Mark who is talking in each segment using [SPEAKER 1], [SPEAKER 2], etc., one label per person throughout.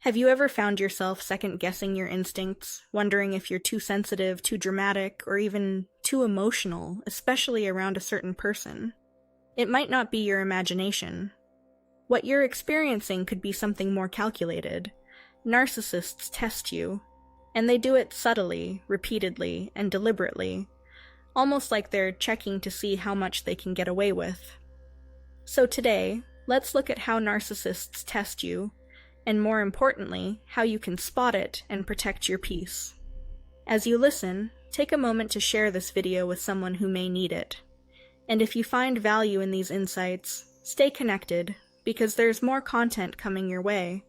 [SPEAKER 1] Have you ever found yourself second-guessing your instincts, wondering if you're too sensitive, too dramatic, or even too emotional, especially around a certain person? It might not be your imagination. What you're experiencing could be something more calculated. Narcissists test you, and they do it subtly, repeatedly, and deliberately, almost like they're checking to see how much they can get away with. So today, let's look at how narcissists test you, and more importantly, how you can spot it and protect your peace. As you listen, take a moment to share this video with someone who may need it. And if you find value in these insights, stay connected, because there's more content coming your way,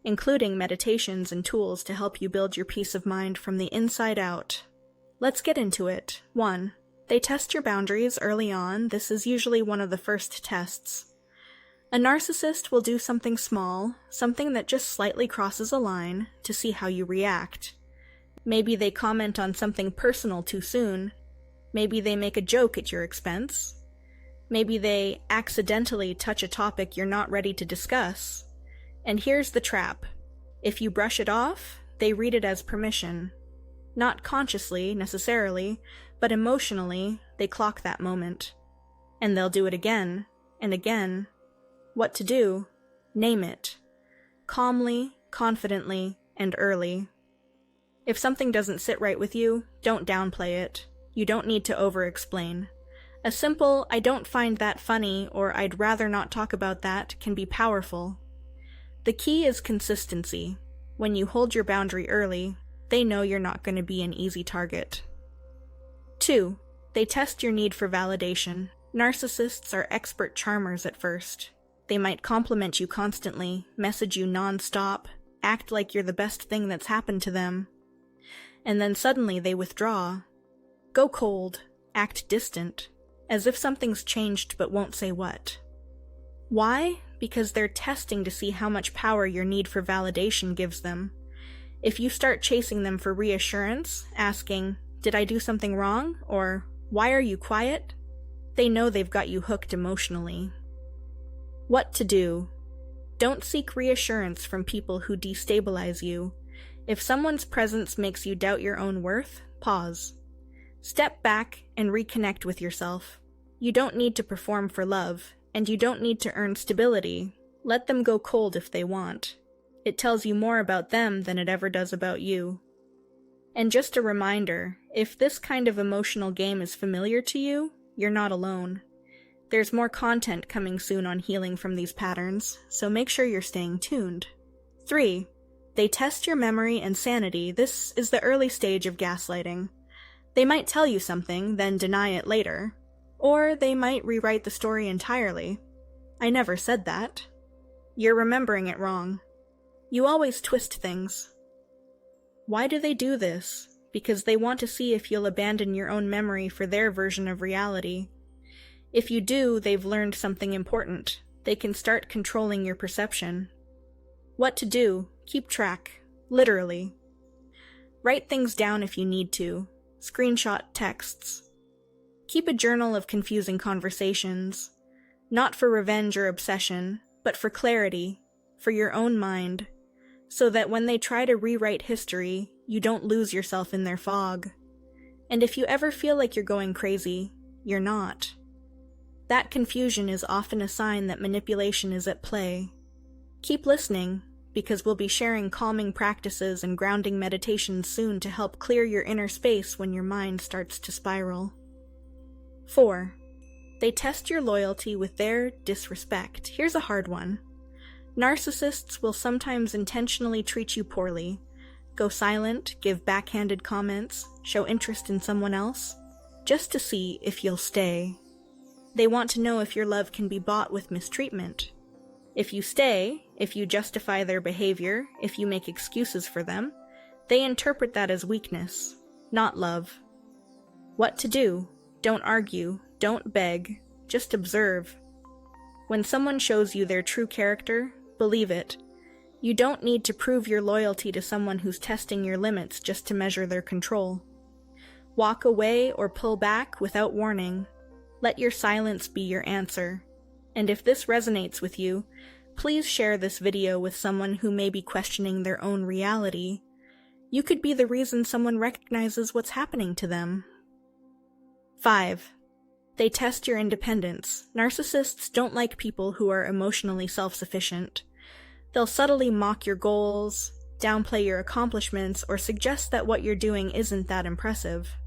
[SPEAKER 1] including meditations and tools to help you build your peace of mind from the inside out. Let's get into it. 1. They test your boundaries early on. This is usually one of the first tests. A narcissist will do something small, something that just slightly crosses a line, to see how you react. Maybe they comment on something personal too soon. Maybe they make a joke at your expense. Maybe they accidentally touch a topic you're not ready to discuss. And here's the trap. If you brush it off, they read it as permission. Not consciously, necessarily, but emotionally, they clock that moment. And they'll do it again, and again. What to do? Name it. Calmly, confidently, and early. If something doesn't sit right with you, don't downplay it. You don't need to over-explain. A simple, "I don't find that funny," or "I'd rather not talk about that," can be powerful. The key is consistency. When you hold your boundary early, they know you're not going to be an easy target. 2. They test your need for validation. Narcissists are expert charmers at first. They might compliment you constantly, message you non-stop, act like you're the best thing that's happened to them. And then suddenly they withdraw. Go cold, act distant, as if something's changed but won't say what. Why? Because they're testing to see how much power your need for validation gives them. If you start chasing them for reassurance, asking, "Did I do something wrong?" or "Why are you quiet?" they know they've got you hooked emotionally. What to do? Don't seek reassurance from people who destabilize you. If someone's presence makes you doubt your own worth, pause. Step back and reconnect with yourself. You don't need to perform for love, and you don't need to earn stability. Let them go cold if they want. It tells you more about them than it ever does about you. And just a reminder, if this kind of emotional game is familiar to you, you're not alone. There's more content coming soon on healing from these patterns, so make sure you're staying tuned. 3. They test your memory and sanity. This is the early stage of gaslighting. They might tell you something, then deny it later. Or they might rewrite the story entirely. "I never said that." You're remembering it wrong. You always twist things. Why do they do this? Because they want to see if you'll abandon your own memory for their version of reality. If you do, they've learned something important. They can start controlling your perception. What to do? Keep track. Literally. Write things down if you need to. Screenshot texts. Keep a journal of confusing conversations. Not for revenge or obsession, but for clarity, for your own mind, so that when they try to rewrite history, you don't lose yourself in their fog. And if you ever feel like you're going crazy, you're not. That confusion is often a sign that manipulation is at play. Keep listening, because we'll be sharing calming practices and grounding meditations soon to help clear your inner space when your mind starts to spiral. 4. They test your loyalty with their disrespect. Here's a hard one. Narcissists will sometimes intentionally treat you poorly, go silent, give backhanded comments, show interest in someone else, just to see if you'll stay. They want to know if your love can be bought with mistreatment. If you stay, if you justify their behavior, if you make excuses for them, they interpret that as weakness, not love. What to do? Don't argue, don't beg, just observe. When someone shows you their true character, believe it. You don't need to prove your loyalty to someone who's testing your limits just to measure their control. Walk away or pull back without warning. Let your silence be your answer. And if this resonates with you, Please share this video with someone who may be questioning their own reality. You could be the reason someone recognizes what's happening to them. 5. They test your independence. Narcissists don't like people who are emotionally self-sufficient. They'll subtly mock your goals, downplay your accomplishments, or suggest that what you're doing isn't that impressive.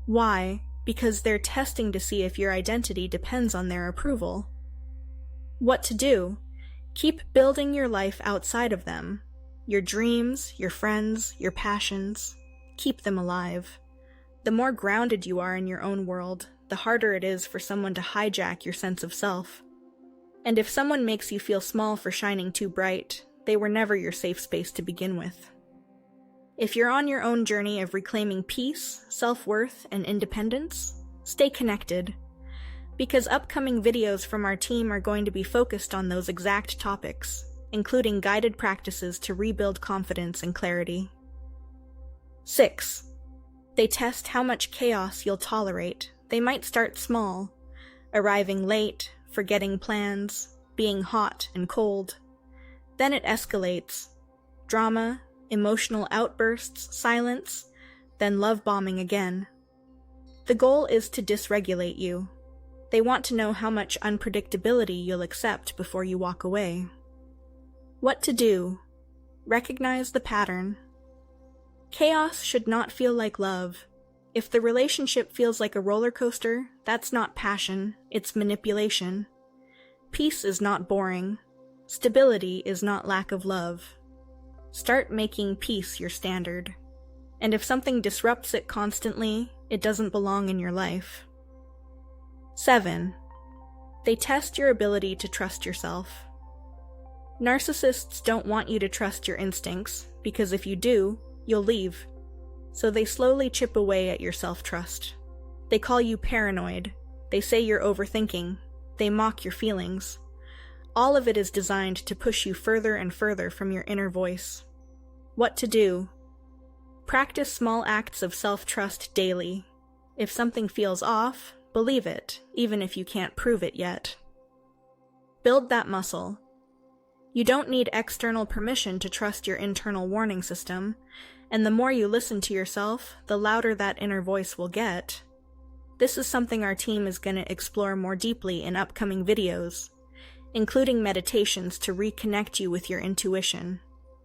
[SPEAKER 1] Why? Because they're testing to see if your identity depends on their approval. What to do? Keep building your life outside of them. Your dreams, your friends, your passions. Keep them alive. The more grounded you are in your own world, the harder it is for someone to hijack your sense of self. And if someone makes you feel small for shining too bright, they were never your safe space to begin with. If you're on your own journey of reclaiming peace, self-worth, and independence, stay connected. Because upcoming videos from our team are going to be focused on those exact topics, including guided practices to rebuild confidence and clarity. 6. They test how much chaos you'll tolerate. They might start small, arriving late, forgetting plans, being hot and cold. Then it escalates. Drama, emotional outbursts, silence, then love bombing again. The goal is to dysregulate you. They want to know how much unpredictability you'll accept before you walk away. What to do? Recognize the pattern. Chaos should not feel like love. If the relationship feels like a roller coaster, that's not passion, it's manipulation. Peace is not boring. Stability is not lack of love. Start making peace your standard. And if something disrupts it constantly, it doesn't belong in your life. 7. They test your ability to trust yourself. Narcissists don't want you to trust your instincts, because if you do, you'll leave. So they slowly chip away at your self-trust. They call you paranoid. They say you're overthinking. They mock your feelings. All of it is designed to push you further and further from your inner voice. What to do? Practice small acts of self-trust daily. If something feels off, believe it, even if you can't prove it yet. Build that muscle. You don't need external permission to trust your internal warning system, and the more you listen to yourself, the louder that inner voice will get. This is something our team is going to explore more deeply in upcoming videos, including meditations to reconnect you with your intuition.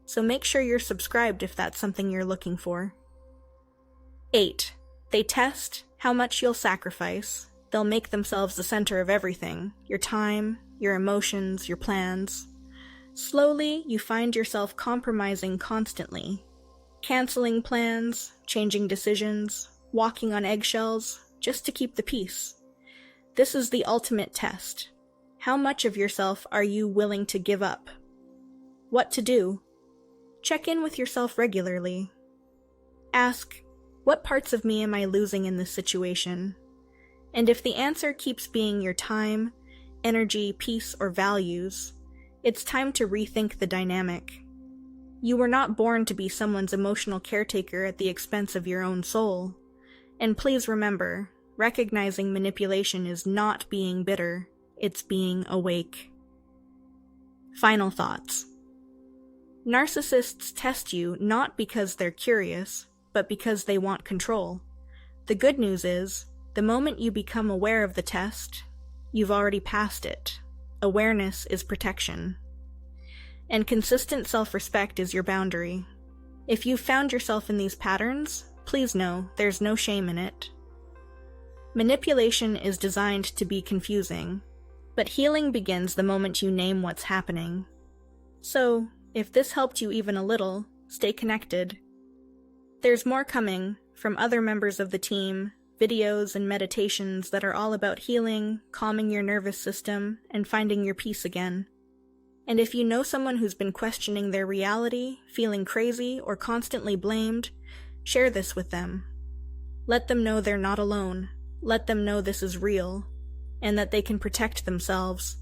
[SPEAKER 1] So make sure you're subscribed if that's something you're looking for. 8. They test how much you'll sacrifice. They'll make themselves the center of everything, your time, your emotions, your plans. Slowly, you find yourself compromising constantly, canceling plans, changing decisions, walking on eggshells, just to keep the peace. This is the ultimate test. How much of yourself are you willing to give up? What to do? Check in with yourself regularly. Ask, what parts of me am I losing in this situation? And if the answer keeps being your time, energy, peace, or values, it's time to rethink the dynamic. You were not born to be someone's emotional caretaker at the expense of your own soul. And please remember, recognizing manipulation is not being bitter, it's being awake. Final thoughts. Narcissists test you not because they're curious, but because they want control. The good news is, the moment you become aware of the test, you've already passed it. Awareness is protection. And consistent self-respect is your boundary. If you've found yourself in these patterns, please know there's no shame in it. Manipulation is designed to be confusing, but healing begins the moment you name what's happening. So, if this helped you even a little, stay connected. There's more coming from other members of the team, videos and meditations that are all about healing, calming your nervous system, and finding your peace again. And if you know someone who's been questioning their reality, feeling crazy, or constantly blamed, share this with them. Let them know they're not alone. Let them know this is real, and that they can protect themselves.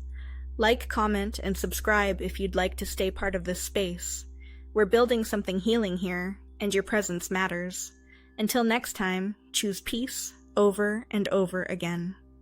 [SPEAKER 1] Like, comment, and subscribe if you'd like to stay part of this space. We're building something healing here, and your presence matters. Until next time, choose peace over and over again.